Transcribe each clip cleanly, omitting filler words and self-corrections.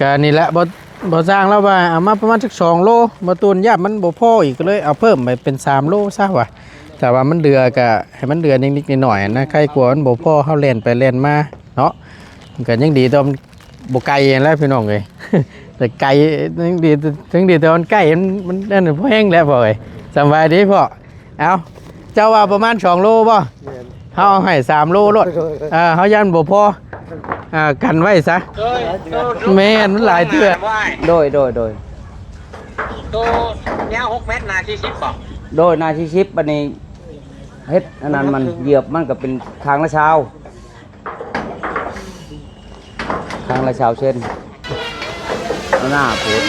ก็นี่แหละบ่สร้างแล้วว่าเอามาประมาณสัก2โลบ่ตูนย่ามันบ่พออีกก็เลยเอาเพิ่มไปเป็น3โลซะว่ะแต่ว่ามันเดือก็ให้มันเดือนิดๆหน่อยๆนะใครกลัวมันบ่พอเฮาเล่นไปเล่นมาเนาะก็ยังดีตอนบ่ไกลแล้วพี่น้องเอ้ย แต่ไกลยังดีแต่มันใกล้มันนั่นพอแห้งแล้วพ่อเอ้ยสบายดีพ่อเอาเจ้าว่าประมาณ2โลบ่เฮาให้3โลโลดเฮายันบ่พอกันไว้ซะแม่นมันหลายเทื่อโดยตัวยาว6 เมตรนาที10บ่โดยนาทีชิปบัดนี้เฮ็ดอันนั้นมันเหยียบมันก็เป็นคางละชาวคางละชาวเช่นหน้าโพด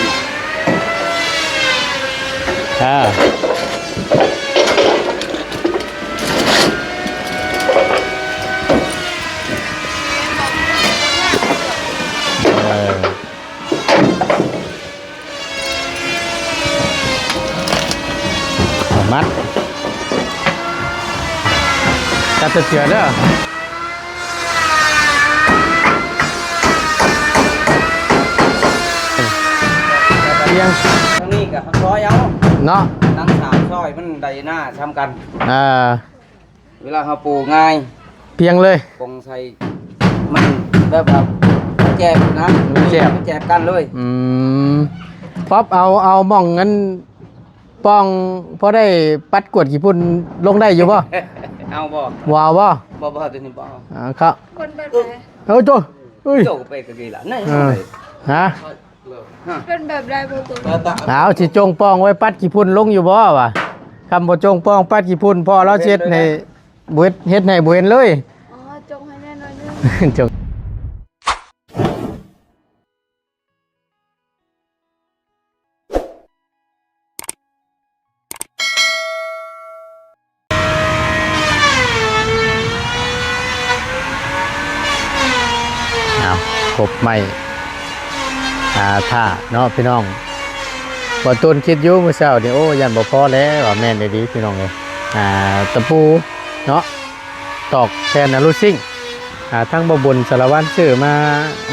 มัดจับเสือเด้อเพียงทางนี้ก็ซอยเอาเนาะทั้ง3ซอยมันได้หน้าทำกันเวลาเขาปูง่ายเพียงเลยปงใส่มันแบบแจกนะแจกกันเลยป๊อปเอามองงั้นป้องพอได้ปัดกวดกี่พุ่นลงได้อยู่ป่ะเอาบ่ว้าวป่ะบ่ตัวนี้บ่ครับคนแบบไหนโจ้โจ้ไปกันดีละนี่ฮะเป็นแบบไรบ่ตัวเอาสิจงป้องไว้ปัดกี่พุ่นลงอยู่บ่วะคำบ่จงป้องปัดกี่พุ่นพอเราเช็ดในเฮ็ดในเห็นเลยอ๋อจงให้แน่นอนนึงจงครบไม่ท่าเนาะพี่น้องบ่ต้นคิดอยู่เมื่อเช้านี่โอ้ยันบ่พอแล้วว่าแม่นได้ดีพี่น้องเลยตะปูเนาะตอกแทนนะลูซิ่งทั้งบ่บุญสารวัตรซื้อมา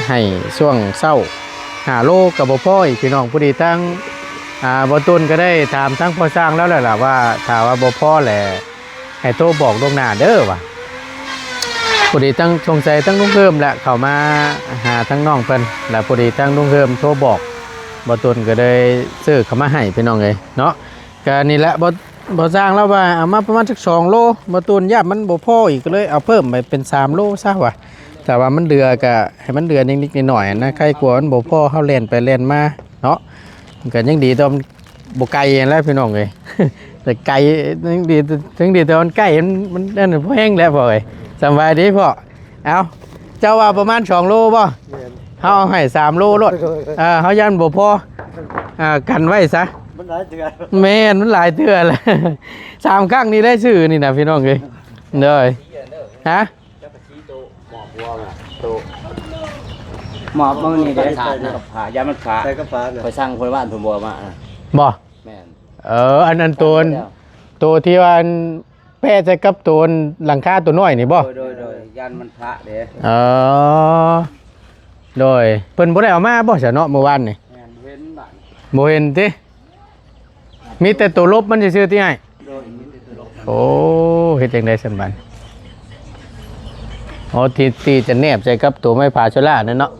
ให้ช่วงเช้า5โลกับบ่พออีกพี่น้องผู้ดีทั้งบ่ต้นก็ได้ถามทั้งพ่อสร้างแล้วแหละว่าถ้าว่าบ่พอแหละให้โทรบอกล่วงหน้าเด้อว่ะพอดีตั้งชงใจตั้งลุงเพิ่มแหละเข้ามาหาทั้งน้องเพิ่นแล้วพอดีตั้งลุงเพิ่มโทรบอกบ่ตุนก็ได้ซื้อเข้ามาให้พี่น้องเลยเนาะก็นี่แหละบ่สร้างแล้วว่าเอามาประมาณสัก2โลบ่ตุนย่ามันบ่พออีกก็เลยเอาเพิ่มไปเป็น3โลซะว่ะแต่ว่ามันเดือก็ให้มันเดือนิดๆหน่อยๆนะใครกลัวมันบ่พอเฮาเล่นไปเล่นมาเนาะก็ยังดีตอนบ่ไกลแล้วพี่น้องเอ้ย แต่ไกลยังดีแต่มันใกล้มันนั่นพอแห้งแล้วพ่อเอ้ยสบายดีพ่อเอาเจ้าว่าประมาณ2โลป่ะเฮาให้3โลโลดเฮายันบ่พอกันไว้ซะมันหลายเทื่อแม่นมันหลายเทื่อแล้ว3ครั้งนี้ได้ชื่อนี่นะพี่น้องเอ้ยเด้อฮะหมอบมันนี่ได้ขาดนะกับผายามันขาดใส่กระป๋าไปสร้างคนบ้านผมบ่มาบ่แม่นอันนั้นตัวที่ว่าแพ้ใส่กับตัวหลังคาตัวน้อยนี่บ่โดยยันมันพระเด้โดยเพิ่นบ่ได้เอามาบ่ซะเนาะเมื่อวานนี่แม่นเห็นบ้านบ่เห็นติมีแต่ตัวลบมันซื่อๆที่ให้โอ้เฮ็ดจังได๋ซั่นบัดอ๋อที่จะแนบใส่กับตัวไม้ผาชลานั่นเนาะ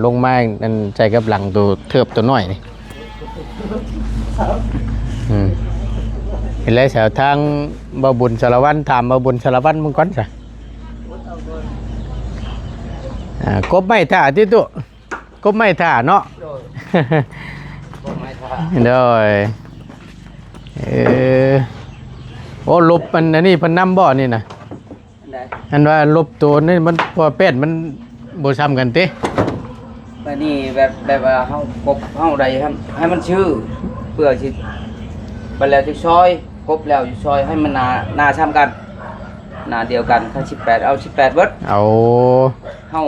ลงมานั่นใส่กับหลังตัวเทิบตัวน้อยนี่เห็นแล้วแถวทางบ่บุญสารวัตรถามบ่บุญสารวัตรมึงก่อนจ้ะกบไม่ท่าที่ตัวกบไม่ท่าเนาะโดยโอ้ลบอันนี้พันน้ำบ่อนี่นะอันว่าลบตัวนี่มันพอเป็ดมันโบซ้ำกันติแบบนี้แบบว่าเฮากบเฮาใดให้มันชื่อเพื่อสิไปแล้วที่ซอยครบแล้วอยู่ซอยให้มันหน้าซ้ำกันหน้าเดียวกันถ้า18เอา18เบิดเอาเฮา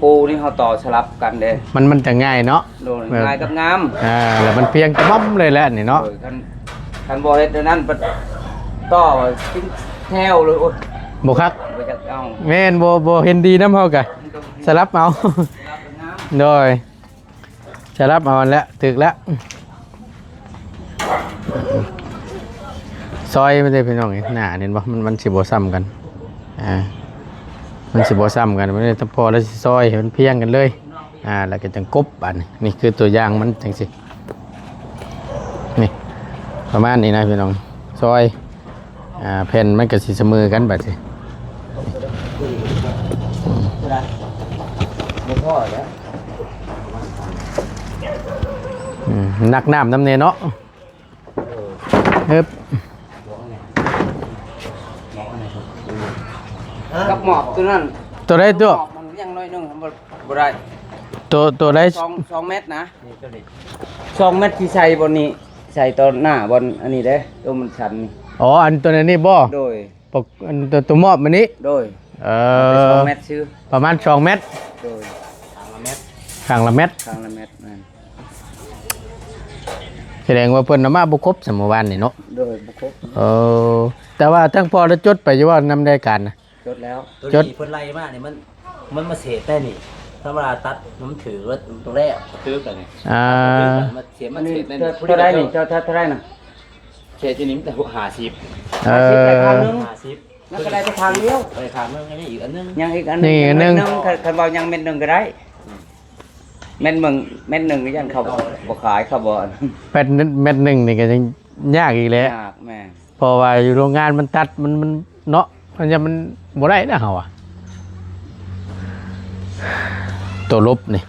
ปูนี่เฮาต่อสลับกันเด้มันจะง่ายเนาะง่ายกับงามแล้วมันเพียงกระม่อมเลยแหละนี่เนาะคันบ่เฮ็ดดังนั้นต่อทิ้งแถวเลยโอ้ยบ่คักแม่นบ่เห็นดีนำเฮากะสลับเอาโดย จะรับเอาแล้วถึกแล้วซอยไม่ได้พี่น้องนี่หน้าเห็นบ่มันสิบ่ซ้ำกันมันสิบ่ซ้ำกันมันถ้าพอแล้วสิซอยให้มันเพียงกันเลยแล้วก็จังกบอันนี่คือตัวอย่างมันจังสินี่ประมาณนี้นะพี่น้องซอยแผ่นมันก็สิเสมอกันบัดสินักน้ำน้ำเนเนาะเฮ้ย กับหมอบตัวนั้น ตัวได้ตัว หมอบมันยังน้อยนึงบ่ได้ ตัวได้ 2 เมตรนะ2 เมตรที่ใส่บนนี้ใส่ตอนหน้าบนอันนี้เด้ตัวมันชันนี่ อ๋ออันตัวนี้บ่ โดย ปกอันตัวมอบมันนี้ โดย 2 เมตรชื่อ ประมาณ2 เมตร โดยทางละเมตร ข้างละเมตร ทางละเมตรนั่น แสดงว่าเพิ่นเอามาบ่ครบสมอวานนี่เนาะ โดยบุคคล แต่ว่าทั้งพอได้จดไปอยู่ว่านำได้การนะ จดแล้ว ตัวนี้เพิ่นไล่มาเนี่ยมันมาเสียได้นี่ถ้าเวลาตัดมันถือว่าตรงแรกถือกันนี่มันเสีย อั มัน น นี้ เสียได้ เท่าไรนี่เท่าไรน่ะ เสียที่นี้แต่50 ไปทางนึง 50 แล้วก็ได้ไปทางเดียว ไปทางนึงยังมีอีกอันนึง ยังอีกอันนึงคันว่ายังเม็ดนึงก็ได้เม็ดนึงก็ยังเขาบ่ขายเขาบ่ 8 เม็ดหนึ่งนี่ก็ยังยากอีกแล้ว ยากแม่ เพราะว่าอยู่โรงงานมันตัดมันเนาะมันบ่ได้นะเฮาตัวลบนี่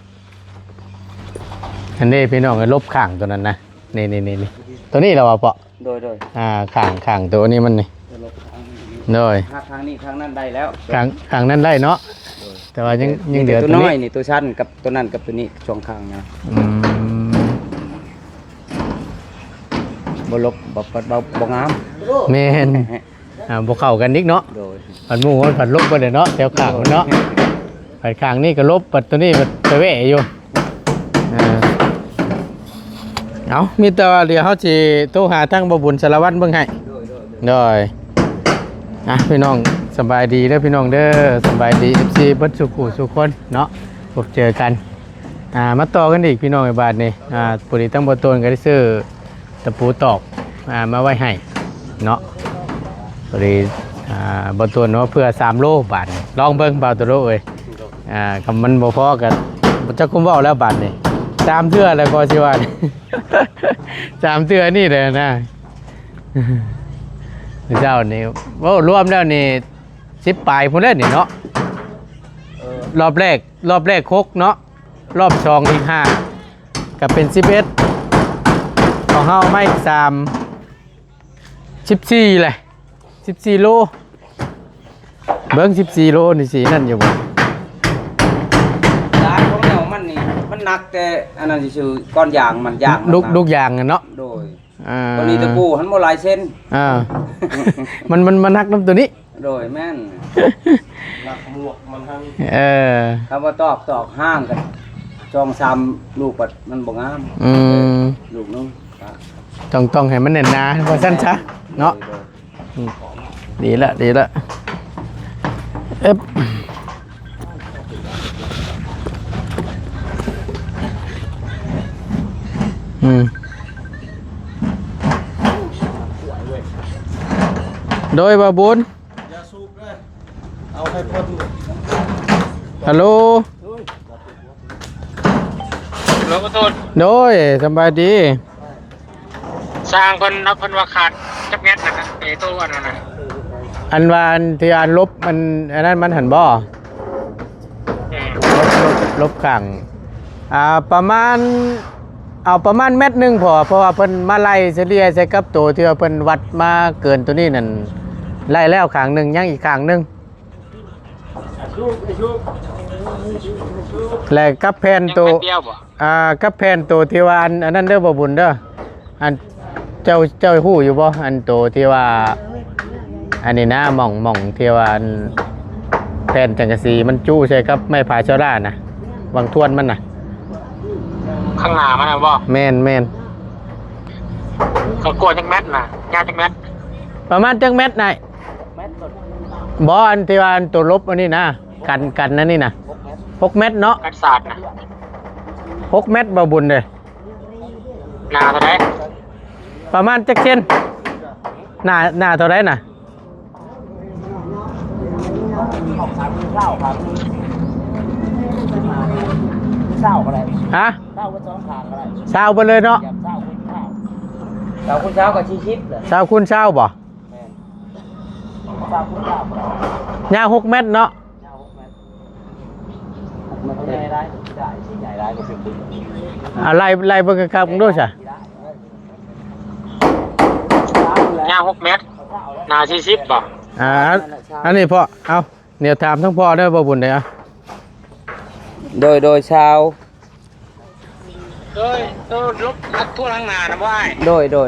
อันนี้พี่น้องไอ้ลบข้างตัวนั้นนะนี่ตัวนี้เราว่าเปาะ โดย ข้างตัวนี้มันนี่โดย ทางนี้ทางนั้นได้แล้ว ข้างนั้นได้เนาะแต่ว่ายังเหลือ ตั ตัว ว น้อ นี้ ยนี่ตัวชั้นกับตัวนั้นกับตัวนี้ช่วงข้างนะ อืม บ่ลบบ่งาม แม่นบ่เข้ากันนิกเนาะ โดย ผัดหมูมันผัดลบไปเลยเนาะแถวข้างมันเนาะผัดข้างนี่ก็ลบผัดตัวนี้มันไปแหวะอยู่เอามีแต่ว่าเดี๋ยวเขาสิโทรหาทั้งบ่บุญสารวัตรเบิ่งให้โดยพี่น้องสบายดีเด้อพี่น้องเด้อสบายดี FC เบิดสุขุสุคนเนาะพบเจอกันมาต่อกันอีกพี่น้องในบ้านนี่ปุริตั้งบ่ต้นก็ได้ซื้อตะปูตอกมาไว้ให้เนาะปุริบ่ต้นเนาะเพื่อ3 โลบาทลองเบิ่งบ่าวตัวโลเอ้ยคำมันบ่พอกันจักคุมเว้าแล้วบาทนี่3 เทื่อแล้วก็สิว่า 3 เทื่อนี่เลยนะเจ้านี่โอ้รวมแล้วนี่10 ปลายพุ่นแล้วนี่เนาะรอบแรก6เนาะรอบ2อีก5ก็เป็น11ของเฮาไม่14เลย14 โลเบิ่ง14 โลนี่สินั่นอยู่บ่ ร้านของแนวมันนี่มันหนักแต่อันนั้นซื่อก้อนยางมันยาง ลูกยางเนาะ โดยตัวนี้ตะปูหันบ่หลายเส้น มันนักน้ำตัวนี้ โดยแม่น หนักหมวกมันทั้ง คำว่าตอกห้างกัน2-3 ลูกปัดมันบ่งามลูกนึง ต้องให้มันเน่นหนาว่าสั้นซะเนาะดีละเอ๊ะโดยบาบุญ ยาสูบเลยเอาให้พ้น ฮัลโหล รถกระตุ้น โดยสบายดี สร้างเพิ่นว่าขาดจับแก๊สนะไอ้ตัวอันนั้นนะ อันวานที่อันลบมันอันนั้นมันหันบ่ลบขังประมาณเม็ดหนึงพอเพราะว่าเพิ่นมาไล่เฉลี่ยใส่กับตัวที่ว่าเพิ่นวัดมาเกินตัวนี้นั่นไล่แล้วข้างหนึงยังอีกข้างหนึงแล้วกับแผ่นตัว เดียวบ่ กับแผ่นตัวที่ว่าอันนั้นเด้อบ่บุญเด้ออันเจ้าฮู้อยู่บ่อันตัวที่ว่าอันนี้นะหม่องที่ว่าแผ่นจังกะสีมันจู้ใช่ครับไม้พาชาวด้านะวางทวนมันน่ะ ข้างหน้ามันนะบ่ แม่น เขากลัวจักแม็ดนะยาจักแม็ด ประมาณจังเม็ดไหนบ่อันที่ว่าอันตัวลบอันนี้นะกันนั่นนี่นะ6 เม็ดเนาะ กัดศาสตร์นะ 6 เมตรบ่บุญเด้อ หนาเท่าไหร่ ประมาณจักเซนหน้าเท่าไรน่ะ เศร้าอะไร ฮะ เศร้าก็2ทางอะไร เช้าไปเลยเนาะ อย่าเศร้าคุณเศร้า เราคุณเช้ากับชีชิปเลย เช้าคุณเช้าบ่ แม่นเศร้าคุณเศร้าอะไร ยาว6 เมตรเนาะ ยาว6 เมตรมันใหญ่ได้ที่ใหญ่ได้ก็เป็นบุญ ไล่เบิ่งครับมึงดูซะ ยาว6 เมตรหนา40บ่ อันนี้พ่อเอาเดี๋ยวถามทั้งพ่อเด้อบ่บุญเด้อ โดยเช้า โดยลบอัดทั่วทั้งหนานะว่า โดย ตัว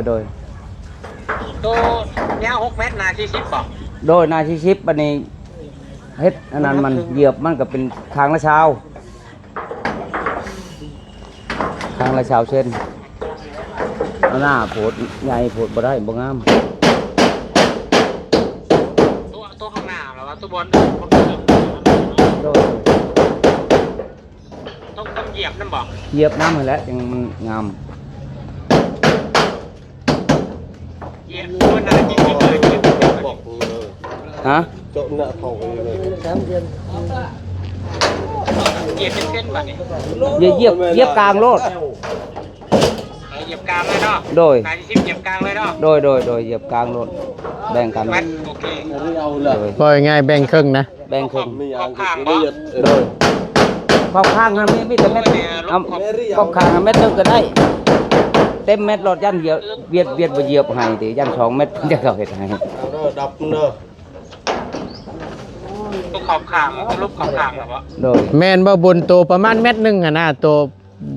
ยาว6 เมตรหนา40บ่ นาชีชิปอันนี้เฮ็ดอันนั้นมันเหยียบมันก็เป็นทางละเช้าเช่นเอาหน้าโผดใหญ่โผดบ่ได้บ่งาม ตัวข้างหน้าแล้วว่าตัวบน โดย ต้องเหยียบนั่นบ่ เหยียบน้ำให้แล้วยังมันงาม เหยียบตัวหนา40เลยเหยียบ ฮะ เหยียบเป็นเส้นแบบนี้ เหยียบกลางโลด เหยียบกลางเลยเนาะ โดย หนา40เหยียบกลางเลยเนาะ โดยเหยียบกลางโลดแบ่งกัน แมตโอเค โดย บ่ง่ายๆแบ่งครึ่งนะ แบ่งครึ่ง ขอบข้างบ่ โดยขอบข้างนะมีแต่เม็ดเอาขอบข้างเม็ดนึงก็ได้ เต็มเม็ดรถยันเหยียบเวียดบ่เหยียบให้ติยัน2 เม็ดจะเขาเฮ็ดให้ ตัวขอบข้างรูปขอบข้างหรอวะ โดย แม่นบ่บุญโตประมาณเม็ดหนึงหั่นน่ะโต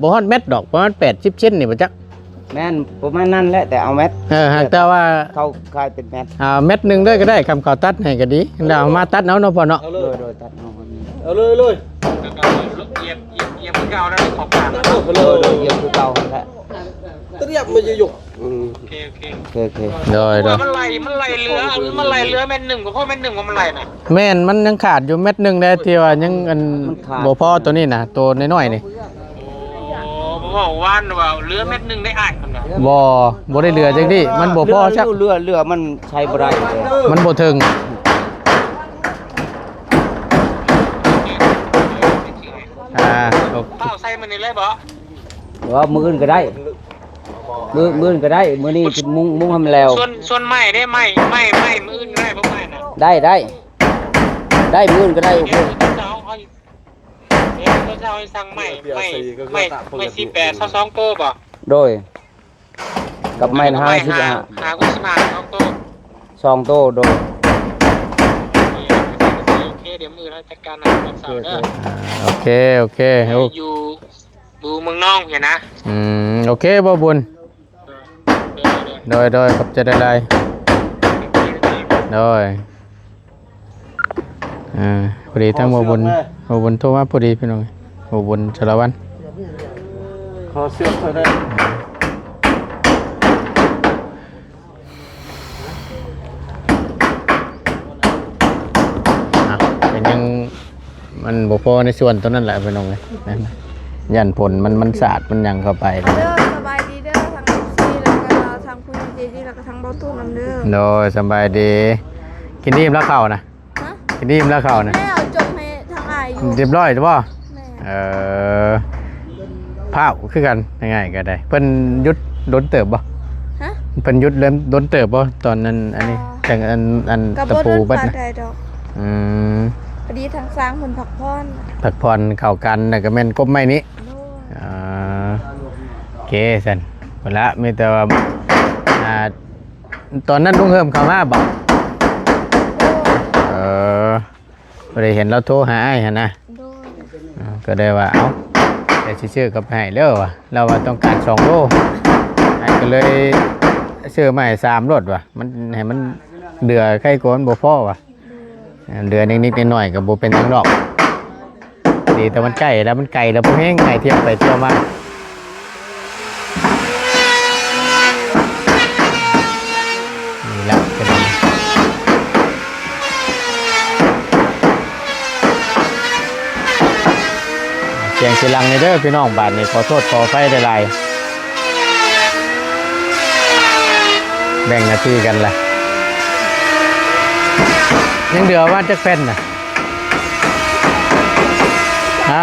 บ่ฮอดเม็ดดอกประมาณ80เซนนี่บ่จัก แม่นประมาณนั้นแหละแต่เอาเม็ด หากแต่ว่า เขาคายเป็นเม็ด เม็ดหนึงเด้อก็ได้คำเขาตัดให้ก็ดีแล้วเอามาตัดเอาเนาะพ่อเนาะ โดยตัดเอาคนนี้ แล้วก็เหยียบมันก็เอาได้ขอบข้างแล้ว โดยเหยียบคือเก่าหั่นแหละ โอเค โอเค โดย มันไหลเรือแม่นหนึ่งกับพ่อแม่นหนึ่งว่ามันไหลน่ะ แม่นมันยังขาดอยู่เม็ดหนึงได้ที่ว่ายังอันบ่พอตัวนี้น่ะตัวน้อยๆนี่ ผมบอกว่าเรือแม่นหนึ่งได้อ่านคนละ บ่ได้เหลือจังดิมันบ่พอจัก เรือมันใช้บ่ได้เลย มันบ่ถึง เป้าใส่มันนี่เลยบ่ ว่ามื้ออื่นก็ได้มื้ออื่นก็ได้มื้อนี้สิมุงให้มันแล้ว ส่วนไม้ได้ไม้มืออื่นได้บ่ไม้น่ะ ได้มื้ออื่นก็ได้โอเค เจ้าให้สั่งไม้48 22โตบ่ โดยกับไม้5 หากุศล2โต 2โตโดย โอเคเดี๋ยวมือเราจัดการหาวันเสาร์เด้อ โอเค อยู่ดูเมืองน้องเห็นนะ โอเคบ่บุญโดยขอบใจได้โดยพอดีทั้งบ่บุญโทรมาพอดีพี่น้องบ่บุญชลวัน ขอเสื้อเธอได้ เป็นยังมันบ่พอในส่วนตัวนั้นแหละพี่น้องเลยนั่นน่ะยันผลมันสาดมันยังเข้าไป เด้อสบายดีเด้อทาง FC แล้วก็ทางคุณเจดีแล้วก็ทางเบาตู้นำเด้อ โดยสบายดีกินอิ่มแล้วเข้านะ ฮะ กินอิ่มแล้วเข้านะ แม่เอาจงให้ทางอายอยู่ เรียบร้อยใช่ป่ะ แม่ ภาพคือกันง่ายๆก็ได้เพิ่นยุดโดนเติบบ่ ฮะ เพิ่นยุดเริ่มโดนเติบบ่ตอนนั้นอันนี้แต่งอัน กับ ตะ บ่ ปู โดน เบัด ปา นะ ดใดดอก อืม พอดีทางสร้างเพิ่นพักผ่อน ผักผ่อนเข้ากันน่ะก็แม่นกบไม้นี้ โน่ โอเคซั่นพุ่นละมีแต่ว่าตอนนั้นลุงเฮิมเข้ามาบ่บ่ได้เห็นเราโทรหาอ้ายหั่นนะ โดน ก็ได้ว่าเอ้าแต่ชื่อกับให้เด้อว่ะเราว่าต้องการ2โลอ้ายก็เลยซื้อมาให้3รถว่ะมันให้มันเดือใกล้กว่ามันบ่พอว่ะเดือนิดๆหน่อยๆก็บ่เป็นหยังดอกดีแต่มันใกล้แล้วมันไกลแล้วบ่แห้งไงเที่ยวไปเที่ยวมานี่แหละเป็นเสี สียงเสียงลังในเด้อพี่น้องบาดนี้ขอโทษขอไฟได้หลายแบ่งหน้าที่กันละยังเดือว่าจะเป็นน่ะฮะ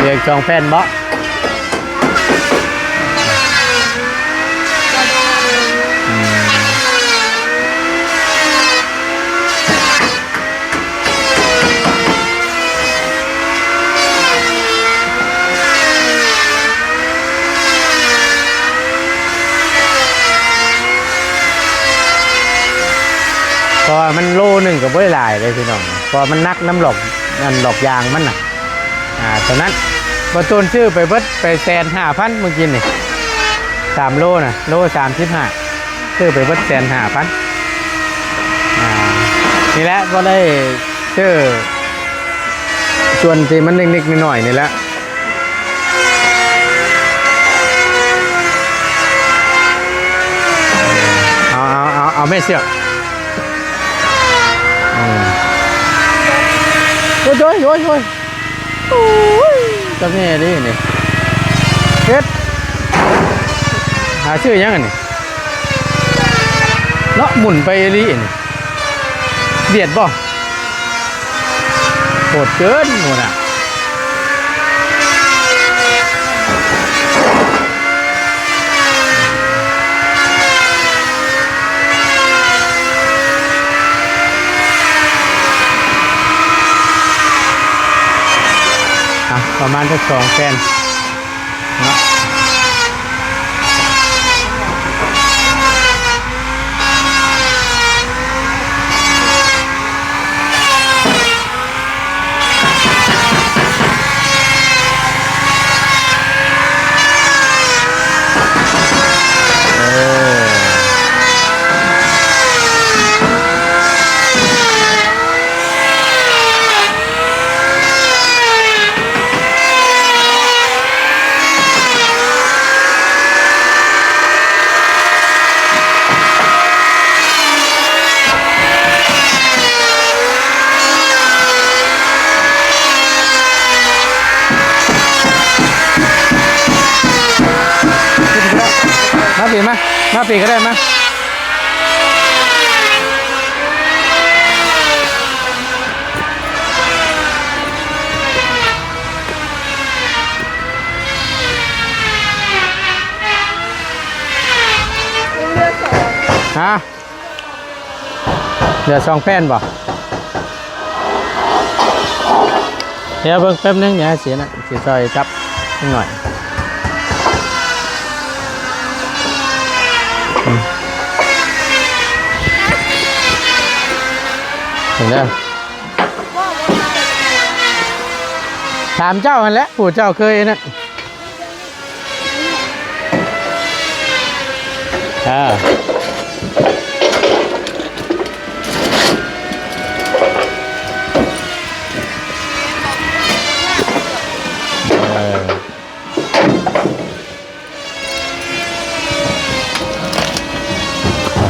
เรียกจองแฟนบ่พอมันโลหนึ่งกับไม่หลายเลยพี่น้องพอมันนักน้ำหลอกนั่นหลอกยางมันน่ะตอนนั้นประตูชื่อไปเบิดไป150,000เมื่อกี้นี่3 โลน่ะโล35ชื่อไปเบิด150,000นี่แหละก็ได้ชื่อส่วนที่มันนิดๆหน่อยๆนี่แหละเอาไม่เสียโอ้ยจังแง่ดินี่เฮ็ดหาชื่อยังไงนี่เนาะหมุนไปลินี่เบียดบ่โหดเกินหมดอ่ะประมาณสัก2 แฟนเนาะมาปีก็ได้มาฮะเดี๋ยว2 แผ่นบ่เดี๋ยวเบิ่งแป๊บนึงเดี๋ยวเสียนะสิซอยจับนิดหน่อยเห็นแล้วถามเจ้ากันแล้วผู้เจ้าเคยนะ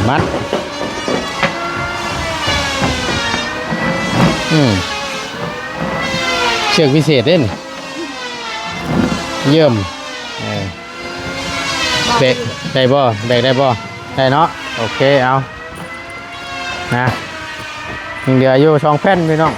มัดเชือกพิเศษเด้นเยี่ยมเบรกได้บ่เบรกได้บ่ได้เนาะโอเคเอานะยังเหลืออยู่2 แผ่นพี่น้อง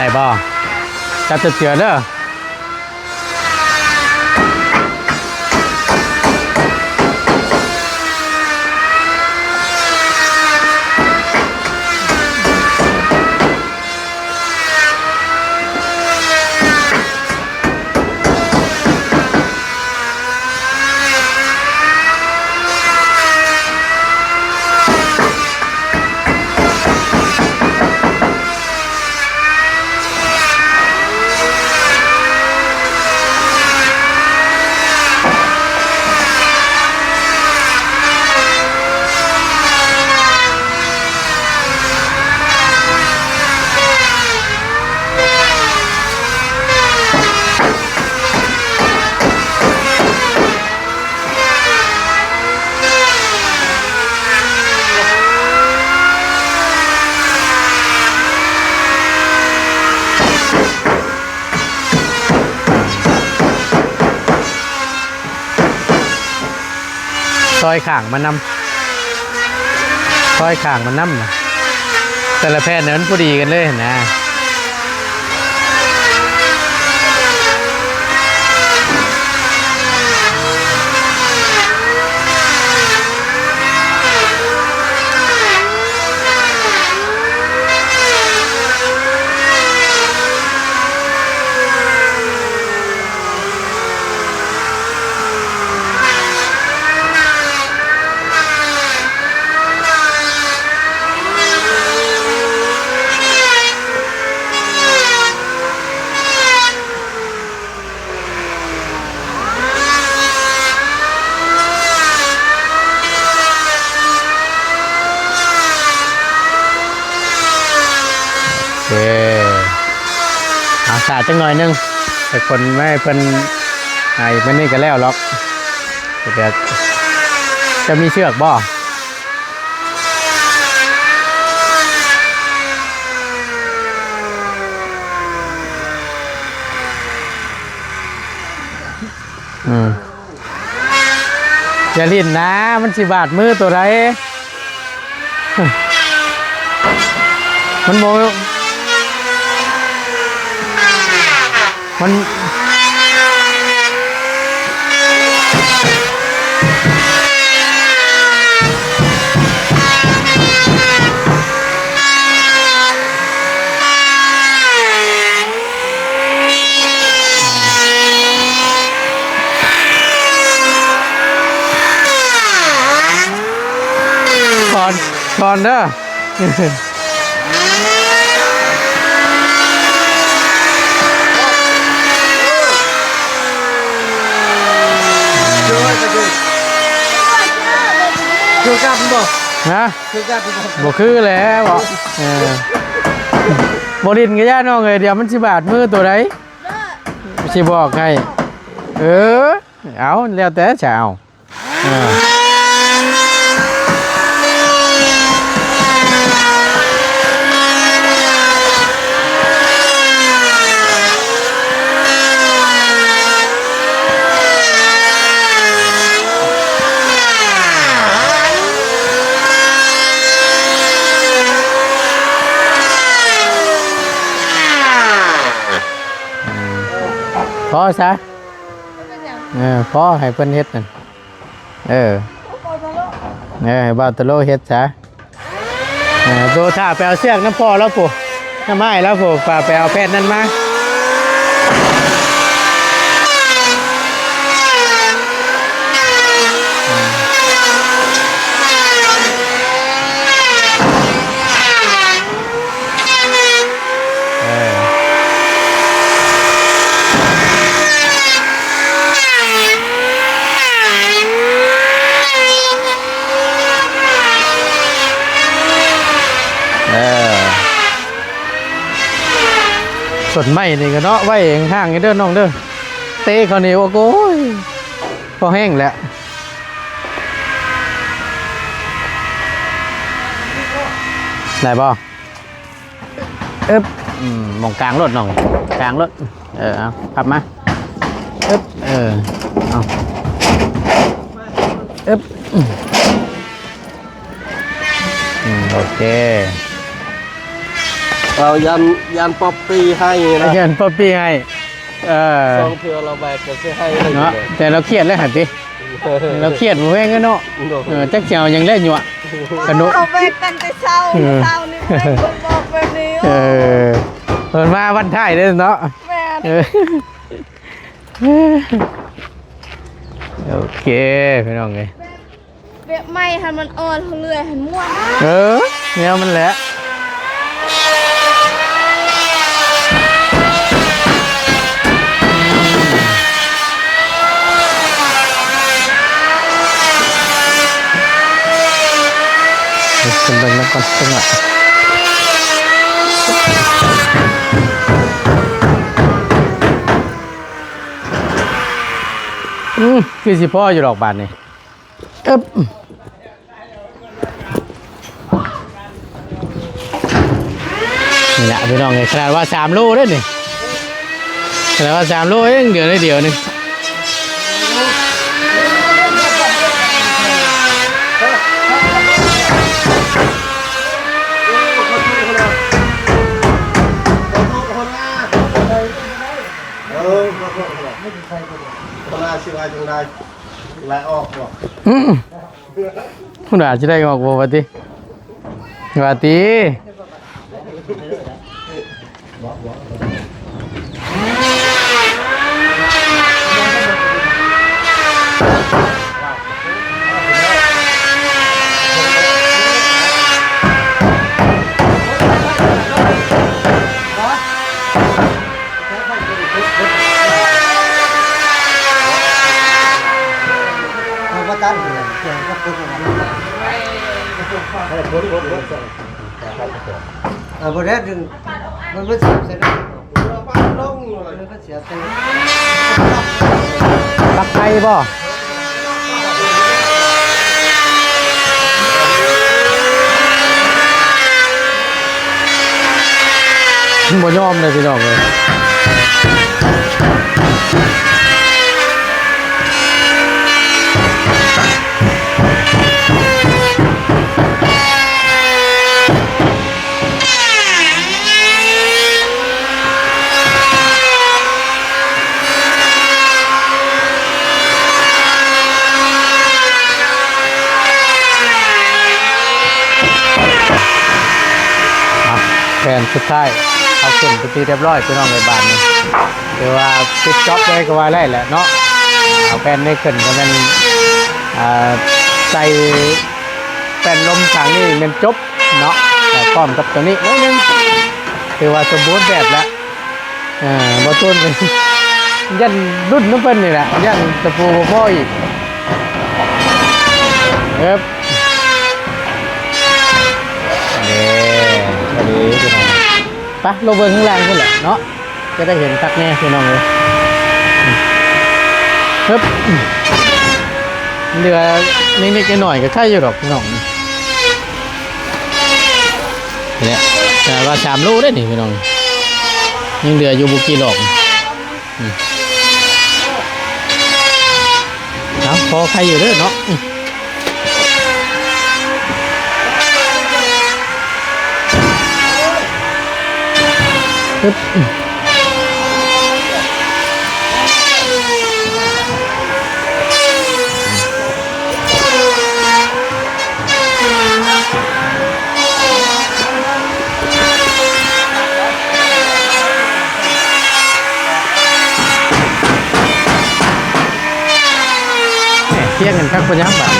ได้บ่จับเจือเด้อ อยข่างมันนำซอยข่างมันนำนะแต่ละแผ่นนั้นพอดีกันเลยนะโอเคเอาสาดจังหน่อยนึงแต่คนไม่เพิ่นไอ้มันนี่ก็แล้วหรอกแต่จะมีเชือกบ่อย่าลิ้นนะมันสิบาดมือตัวไรมันโมมัน ก่อนเด้อคือกับบ่ฮะ คือกับบ่คือแล้วบ่บ่ดินก็ย่าน้องเอ้ยเดี๋ยวมันสิบาดมือตัวใดสิบอกให้เอาแล้วแต่จะเอาพอซะพอให้เพิ่นเฮ็ดนั่นให้บ่าวตะโลเฮ็ดซะโตถ้าไปเอาเชือกน้ำพอแล้วปู่น้ำไม้แล้วปู่ฝากไปเอาแพทย์นั่นมาส่วนไม้นี่ก็เนาะไว้ห่างๆเด้อน้องเด้อเตะเขานี่โอ้โหพอแห้งแล้วได้บ่มองกลางรถน้องกลางรถเอาขับมาเอาโอเคเรายันป๊อปปี้ให้นะยันป๊อปปี้ให้ซองเพื่อเราแบกก็จะให้เนาะแต่เราเครียดแล้วหันติเราเครียดบ่แม่งเนาะจักเจ้ายังเล่นอยู่อ่ะสนุกเอาไปตั้งแต่เช้านี่ไม่คนบอกแบบนี้เพิ่นมาวันท้ายเด้อเนาะแม่โอเคพี่น้องเอ้ยเบี้ยไม้หันมันอ่อนเรื่อยหันม่วนแนวมันแหละเป็นเบิ่งแล้วก่อนจังหวะคือสิพ่ออยู่ดอกบานนี่นี่แหละพี่น้องไงขนาดว่า3 โลด้วยนี่ขนาดว่า3 โลเองเดี๋ยวนึง ตลาดสิบจังได้ลายออกบ่ คุณอาจจะได้ออกบ่ว่าติว่าติตั้งเลยเกี่ยวกับคนอะไรพอได้ถึงมันไม่เสียเสร็จแล้วลงมันก็เสียเต็ม ตักไทยบ่บ่ยอมเลยพี่น้องเลยแผนสุดท้ายเอาขึ้นไปที่เรียบร้อยพี่น้องในบ้านนี่คือว่าปิดจ็อบได้ก็ว่าได้แหละเนาะเอาแผ่นนี้ขึ้นก็มันใส่แผ่นลมถังนี่มันจบเนาะแต่พร้อมกับตัวนี้นิดนึงคือว่าสมบูรณ์แบบแล้วบ่ต้นกันยันรุ่นน้ำเพิ่นนี่แหละยันตะปูพ่ออีกนี่อันนี้พี่น้องไปลงเบิ้งข้างล่างพุ่นแหละเนาะจะได้เห็นคักแน่พี่น้องเลยครับเหลือนิดๆหน่อยๆก็ใช่อยู่หรอกพี่น้องเนี่ยแต่ว่า3 ลูกได้นี่พี่น้องยังเหลืออยู่บุกี่หลอกเอาพอใครอยู่เด้อเนาะเที่ยงกันครับคุณยักษ์แบบ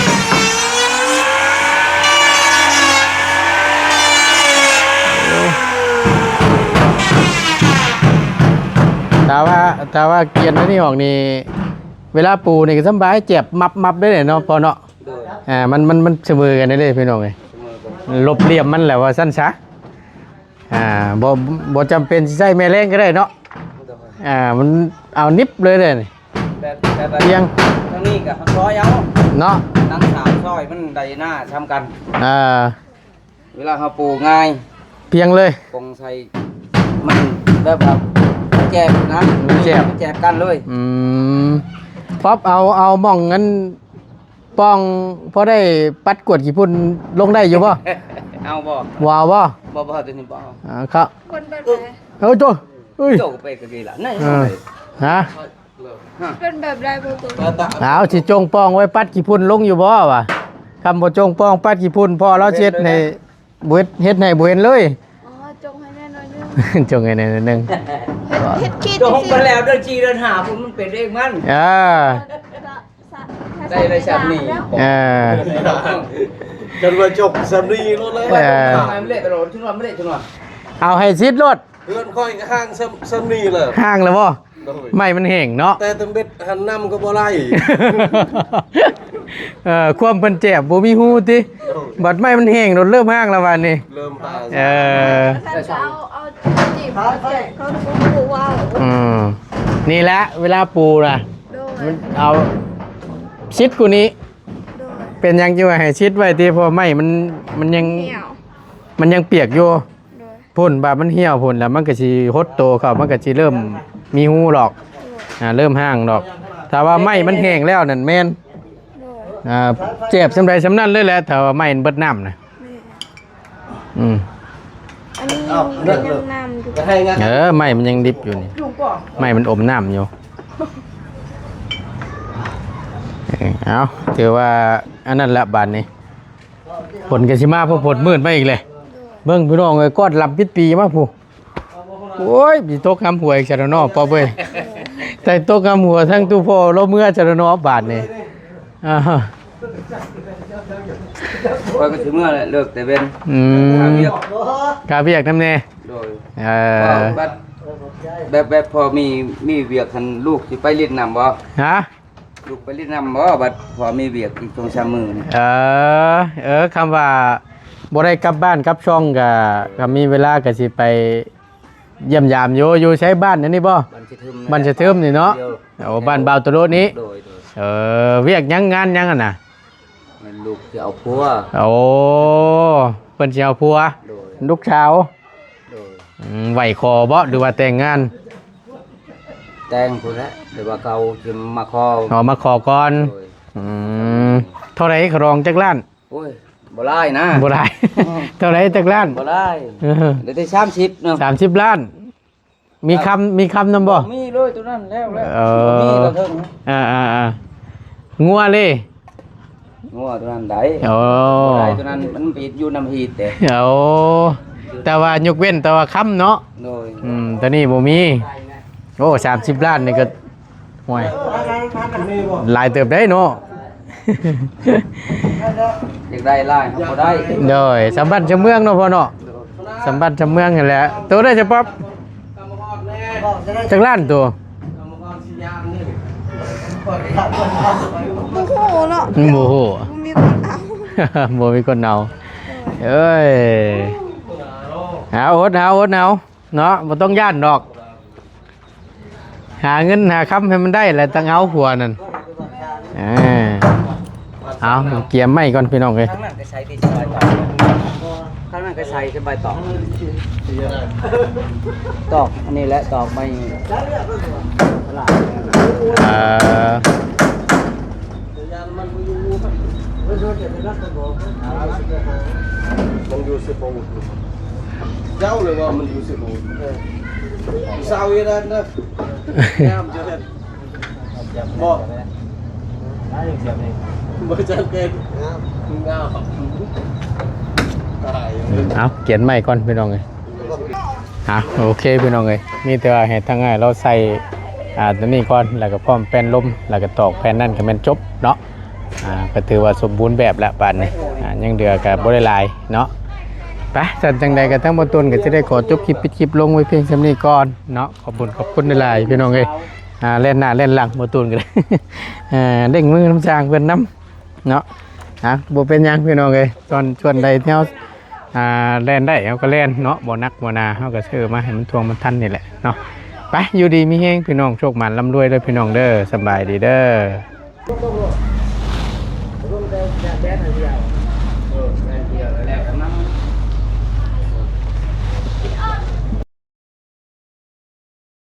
แต่ว่าเกียนนี่ออกนี่เวลาปูนี่ก็สบายเจ็บมับได้เลยเนาะพอเนาะมันเสมอกันได้เลยพี่น้องเลยลบเหลี่ยมมันแหละว่าสั้นช้าบ่จำเป็นใช้แม่แรงก็ได้เนาะมันเอานิบเลยเลยเพียงทางนี้กับซอยเอาเนาะทั้ง3ซอยมันได้หน้าทำกันเวลาเขาปูง่ายเพียงเลยปงใส่มันแบบแจบนะแจบกันเลยป๊อปเอามองงั้นป้องพอได้ปัดกวดกี่พุ่นลงได้อยู่ป่ะเอาบ่ว้าวป่ะบ่ตัวนี้บ่ครับคนแบบไหนโจ้โจ้ไปก็ดีละนี่ฮะเป็นแบบไรประตูเอาสิจงป้องไว้ปัดกี่พุ่นลงอยู่บ่วะคำบ่จงป้องปัดกี่พุ่นพอเราเช็ดในบุเฮ็ดในบุเห็นเลยจงให้แน่นอนนึงจงให้แน่นอนนึงเฮ็ดคิดจงไปแล้วเดินจีเดินหาผมมันเป็นเองมันได้สามนี่จนว่าจบสำนีรถเลยไม่เละตลอดทุกวันไม่เละทุกวันเอาให้ชิดรถเพื่อนค่อยห้างสำนีเลยห้างแล้วบ่ไม่มันแห้งเนาะแต่ตำเบ็ดหันน้ำก็บ่ไล่ความเพิ่นเจ็บบ่มีฮู้ติบัดไม่มันแห้งรถเริ่มห้างแล้ววันนี้เริ่มหาเอาจีบเขาปูว้าวนี่แหละเวลาปูน่ะมันเอาชิดกูนี้เป็นยังจะว่าให้ชิดไว้ที่พอไม่มันยังเปียกอยู่พ่นแบบมันเหี่ยวพ่นแล้วมันก็สิฮดโตเข้ามันก็สิเริ่มมีหูหรอกเริ่มห้างดอกถ้าว่าไม้มันแห้งแล้วนั่นแม่นเจ็บสำใดสำนั้นเลยแหละถ้าว่าไม้มันเบิดน้ำนะอันนี้ยังน้ำอยู่ไม้มันยังดิบอยู่นี่ไม้มันอมน้ำอยู่ เอาถือว่าอันนั้นละบาดนี้ผลกันสิมาพอผลมืดมาอีกเลยเบิ่งพี่น้องเอ้ยกอดลำปิดปีมาผู้โอ้ยมีโต๊ะคำหวยจารนอปอเบ้ยแต่โต๊ะคำหัวทั้งตู้พ่อเราเมื่อจารนอบาทนี่คอยก็ถึงเมื่อเลิกแต่เป็น ม เรียก กาเบียกน้ำเน่ โดย เออ แบบพอมีเวียกทันลูกสิไปเล่นน้ำบ่ ฮะ ลูกไปเล่นน้ำบ่บัดพอมีเวียกอีก2-3มื้อนี่ คำว่าบ่ได้กลับบ้านกลับช่องก็มีเวลาก็สิไปเยี่ยมยามอยู่ใช้บ้านอันนี้บ่ บันสิทึม บ้านจะเทิมนี่เนาะ ดียว โอ้บ้านเบาตะโลนี้ โดย เวียกยังงานยังอ่ะน่ะ มันลูกจะเอาผัว โอ้เพิ่นสิเอาผัว โดย ลูกสาว โดย ไหวคอบ่หรือว่าแต่งงาน แต่งพุ่นแหละหรือว่าเขาจะมาขอ เอามาขอก่อน โดย เท่าไหร่ครองจักล้าน โอ้ยบ่ได้นะ บ่ได้ เท่าไหร่จักล้าน บ่ได้เดี๋ยวได้30เนาะ 30 ล้าน มีคำนำบ่ มีเลยตัวนั้นแล้ว เออ มีตัวเทิง งัวเลย งัวตัวนั้นได้ โอ้ บ่ได้ตัวนั้นมันปิดอยู่น้ำฮีดแต่ โอ้แต่ว่ายกเว้นแต่ว่าคำเนาะ โดย ตอนนี้บ่มี โอ้30 ล้านนี่ก็ห่วยหลายเติบได้เนาะ อยากได้หลายเขาบ่ได้ โดยสัมบัติชาวเมืองเนาะพ่อเนาะสัมบัติชาวเมืองนั่นแหละตัวได้จะป๊อบจักล้านตัว โอ้โหเนาะ โอ้โห มีคนเอา บ่มีคนเอาเอ้ยเอาอดเอาเนาะบ่ต้องย่านดอก หาเงินหาคำให้มันได้แหละต้องเอาผัวนั่นเอาเกียร์ไม่ก่อนพี่น้องเอ้ย ข้างนั้นก็ใช้ที่สบายต่อข้างนั้นก็ใช้สบายต่อตอกอันนี้แหละตอกไม่ เอ่อ มันอยู่สิบโมงเจ้าเลยว่ามันอยู่สิบโมงเศร้าอย่างนั้นนะงามจะเห็นบอกบ่จะเกินงามตาย เอาเกียร์ไม่ก่อนพี่น้องเอ้ยโอเคพี่น้องเอ้ยมีแต่ว่าให้ทางง่ายเราใส่ตัวนี้ก่อนแล้วก็พร้อมแผ่นลมแล้วก็ตอกแผ่นนั่นก็แม่นจบเนาะก็ถือว่าสมบูรณ์แบบแล้วป่านนี้ยังเดือกับบริลายเนาะไปสันจังใดกันทั้งบนต้นก็จะได้ขอจบคลิปปิดคลิปลงไว้เพียงเท่านี้ก่อนเนาะขอบคุณหลายๆพี่น้องเอ้ยเล่นหน้าเล่นหลังบนต้นกันเลย เด้งมือน้ำจางเพื่อนน้ำเนาะบ่เป็นหยังพี่น้องเอ้ยตอนชวนใดเที่ยวเล่นได้เขาก็เล่นเนาะบ่นักบ่นาเขาก็ซื้อมาให้มันทวงมันทันนี่แหละเนาะไปอยู่ดีมีแฮงพี่น้องโชคหมันร่ำรวยเด้อพี่น้องเด้อสบายดีเด้อ แบนเดียวแล้วกันนั้น